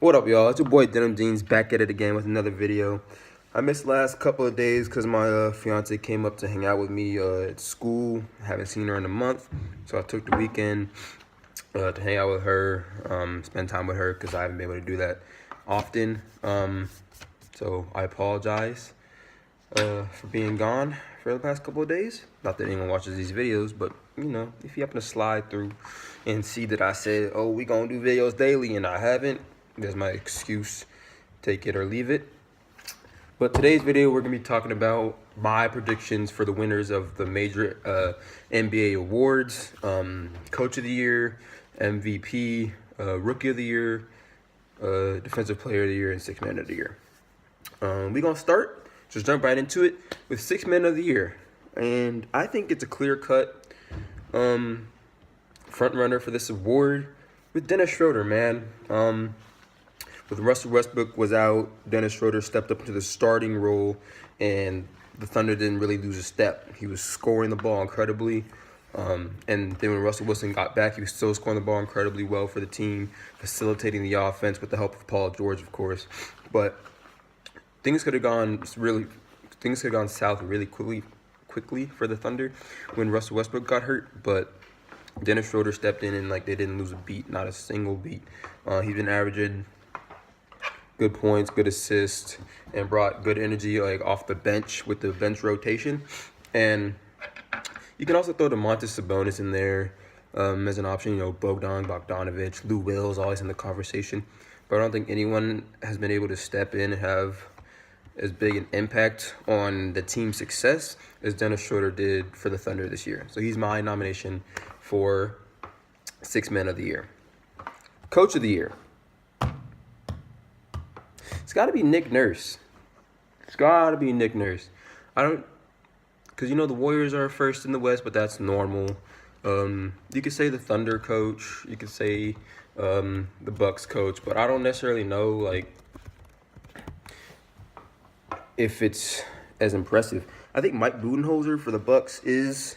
What up, y'all? It's your boy Denim Jeans back at it again with another video. I missed the last couple of days because my fiance came up to hang out with me at school. Haven't seen her in a month, so I took the weekend to hang out with her, spend time with her because I haven't been able to do that often. So I apologize for being gone for the past couple of days. Not that anyone watches these videos, but you know, if you happen to slide through and see that I said, "Oh, we gonna do videos daily," and I haven't, there's my excuse. Take it or leave it. But today's video, we're gonna be talking about my predictions for the winners of the major NBA awards: Coach of the Year, MVP, Rookie of the Year, Defensive Player of the Year, and Sixth Man of the Year. We're gonna start, just jump right into it with Sixth Man of the Year, and I think it's a clear-cut front runner for this award with Dennis Schroeder, man. With Russell Westbrook was out, Dennis Schroeder stepped up into the starting role, and the Thunder didn't really lose a step. He was scoring the ball incredibly, and then when Russell Wilson got back, he was still scoring the ball incredibly well for the team, facilitating the offense with the help of Paul George, of course. But things could have gone south really quickly for the Thunder when Russell Westbrook got hurt, but Dennis Schroeder stepped in and they didn't lose a beat, not a single beat. He's been averaging good points, good assists, and brought good energy off the bench with the bench rotation. And you can also throw Domantas Sabonis in there as an option. You know, Bogdanovich, Lou Will's always in the conversation. But I don't think anyone has been able to step in and have as big an impact on the team's success as Dennis Schroeder did for the Thunder this year. So he's my nomination for Sixth Man of the Year. Coach of the Year. It's got to be Nick Nurse. Because the Warriors are first in the West, but that's normal. You could say the Thunder coach. You could say the Bucks coach, but I don't necessarily know if it's as impressive. I think Mike Budenholzer for the Bucks is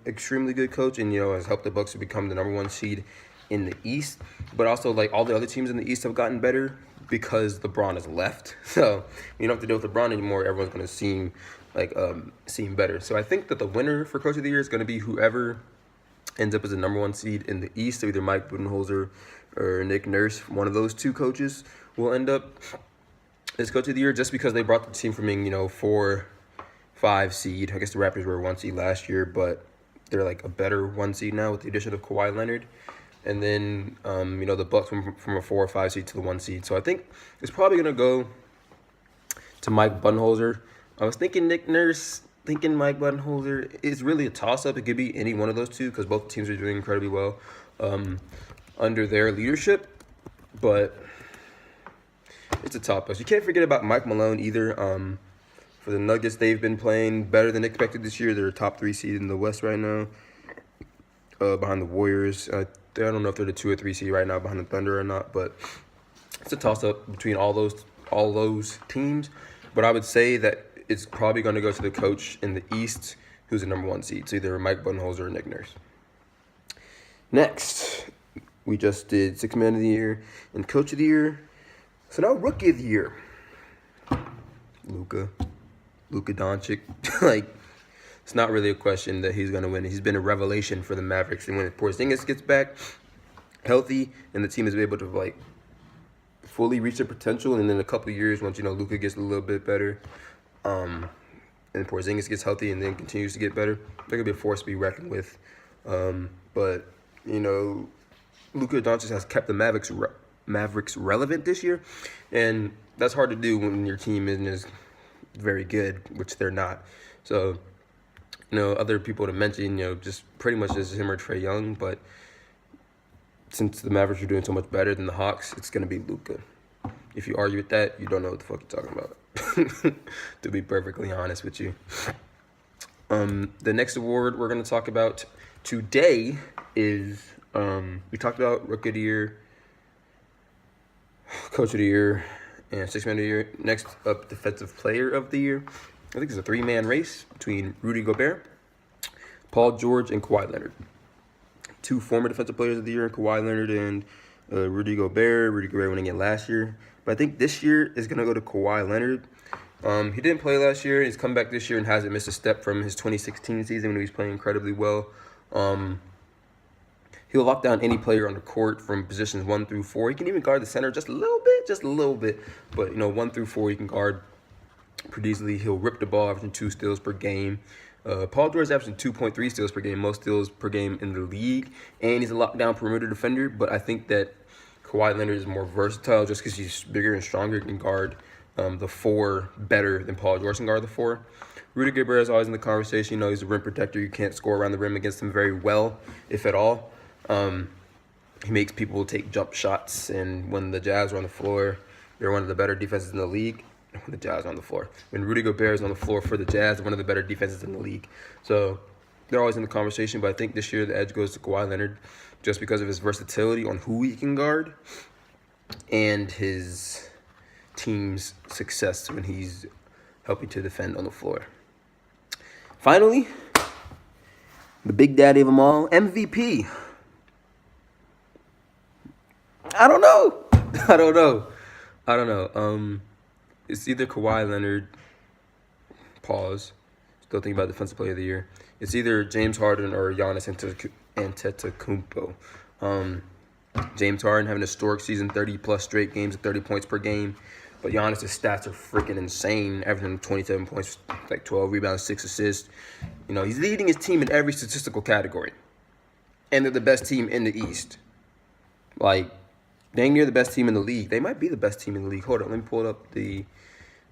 extremely good coach, and has helped the Bucks to become the number one seed in the East. But also all the other teams in the East have gotten better because LeBron has left. So you don't have to deal with LeBron anymore. Everyone's going to seem better. So I think that the winner for Coach of the Year is going to be whoever ends up as the number one seed in the East. So either Mike Budenholzer or Nick Nurse, one of those two coaches, will end up as Coach of the Year, just because they brought the team from being 4-5 seed. I guess the Raptors were a 1 seed last year, but they're a better 1 seed now with the addition of Kawhi Leonard. And then, the Bucks from a 4 or 5 seed to the 1 seed. So I think it's probably going to go to Mike Budenholzer. I was thinking Nick Nurse, thinking Mike Budenholzer. It's really a toss-up. It could be any one of those two because both teams are doing incredibly well under their leadership. But it's a toss-up. You can't forget about Mike Malone either. For the Nuggets, they've been playing better than expected this year. They're a top 3 seed in the West right now, behind the Warriors. I don't know if they're the 2 or 3 seed right now behind the Thunder or not, but it's a toss-up between all those teams. But I would say that it's probably going to go to the coach in the East, who's the number 1 seed. So either Mike Budenholzer or Nick Nurse. Next, we just did Sixth Man of the Year and Coach of the Year. So now Rookie of the Year. Luka Doncic. It's not really a question that he's going to win. He's been a revelation for the Mavericks. And when Porzingis gets back healthy and the team is able to fully reach their potential, and in a couple of years, once Luka gets a little bit better, and Porzingis gets healthy and then continues to get better, they're going to be a force to be reckoned with. But Luka Doncic has kept the Mavericks relevant this year, and that's hard to do when your team isn't as very good, which they're not. So other people to mention, just pretty much just him or Trae Young. But since the Mavericks are doing so much better than the Hawks, it's going to be Luka. If you argue with that, you don't know what the fuck you're talking about, to be perfectly honest with you. The next award we're going to talk about today is, we talked about Rookie of the Year, Coach of the Year, and Sixth Man of the Year. Next up, Defensive Player of the Year. I think it's a 3-man race between Rudy Gobert, Paul George, and Kawhi Leonard. 2 former Defensive Players of the Year, Kawhi Leonard and Rudy Gobert. Rudy Gobert winning it last year. But I think this year is going to go to Kawhi Leonard. He didn't play last year. He's come back this year and hasn't missed a step from his 2016 season when he was playing incredibly well. He'll lock down any player on the court from positions 1 through 4. He can even guard the center just a little bit. But, 1 through 4 he can guard pretty easily. He'll rip the ball, averaging 2 steals per game. Paul George is averaging 2.3 steals per game, most steals per game in the league. And he's a lockdown perimeter defender. But I think that Kawhi Leonard is more versatile just because he's bigger and stronger, can guard the 4 better than Paul George can guard the 4. Rudy Gobert is always in the conversation. He's a rim protector. You can't score around the rim against him very well, if at all. He makes people take jump shots, and when the Jazz are on the floor, they're one of the better defenses in the league. When the Jazz are on the floor. When Rudy Gobert is on the floor for the Jazz, they're one of the better defenses in the league. So they're always in the conversation, but I think this year the edge goes to Kawhi Leonard just because of his versatility on who he can guard and his team's success when he's helping to defend on the floor. Finally, the big daddy of them all, MVP. I don't know. It's either Kawhi Leonard, pause, still thinking about Defensive Player of the Year. It's either James Harden or Giannis Antetokounmpo. James Harden having a historic season, 30-plus straight games at 30 points per game. But Giannis' stats are freaking insane, averaging 27 points, like 12 rebounds, 6 assists. He's leading his team in every statistical category. And they're the best team in the East. Like, dang near the best team in the league. They might be the best team in the league. Hold on, let me pull up the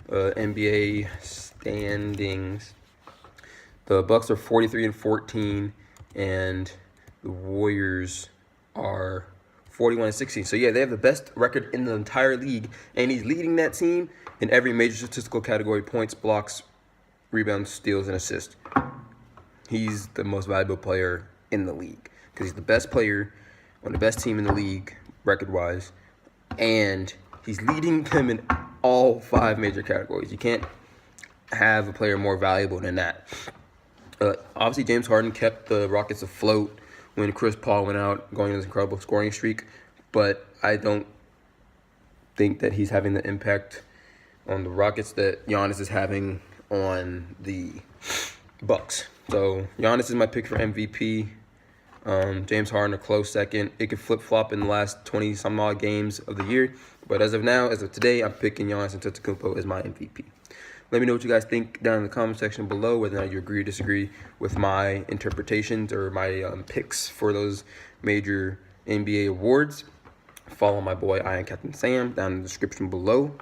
NBA standings. The Bucks are 43-14, and the Warriors are 41-16. So yeah, they have the best record in the entire league, and he's leading that team in every major statistical category: points, blocks, rebounds, steals, and assists. He's the most valuable player in the league because he's the best player on the best team in the league record-wise, and he's leading them in all 5 major categories. You can't have a player more valuable than that. Obviously, James Harden kept the Rockets afloat when Chris Paul went out, going on this incredible scoring streak, but I don't think that he's having the impact on the Rockets that Giannis is having on the Bucks. So Giannis is my pick for MVP. James Harden a close second. It could flip-flop in the last 20-some-odd games of the year. But as of now, as of today, I'm picking Giannis Antetokounmpo as my MVP. Let me know what you guys think down in the comment section below, whether or not you agree or disagree with my interpretations or my picks for those major NBA awards. Follow my boy, I Am Captain Sam, down in the description below.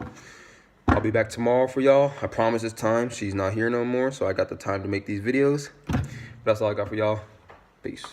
I'll be back tomorrow for y'all. I promise this time. She's not here no more, so I got the time to make these videos. That's all I got for y'all. Peace.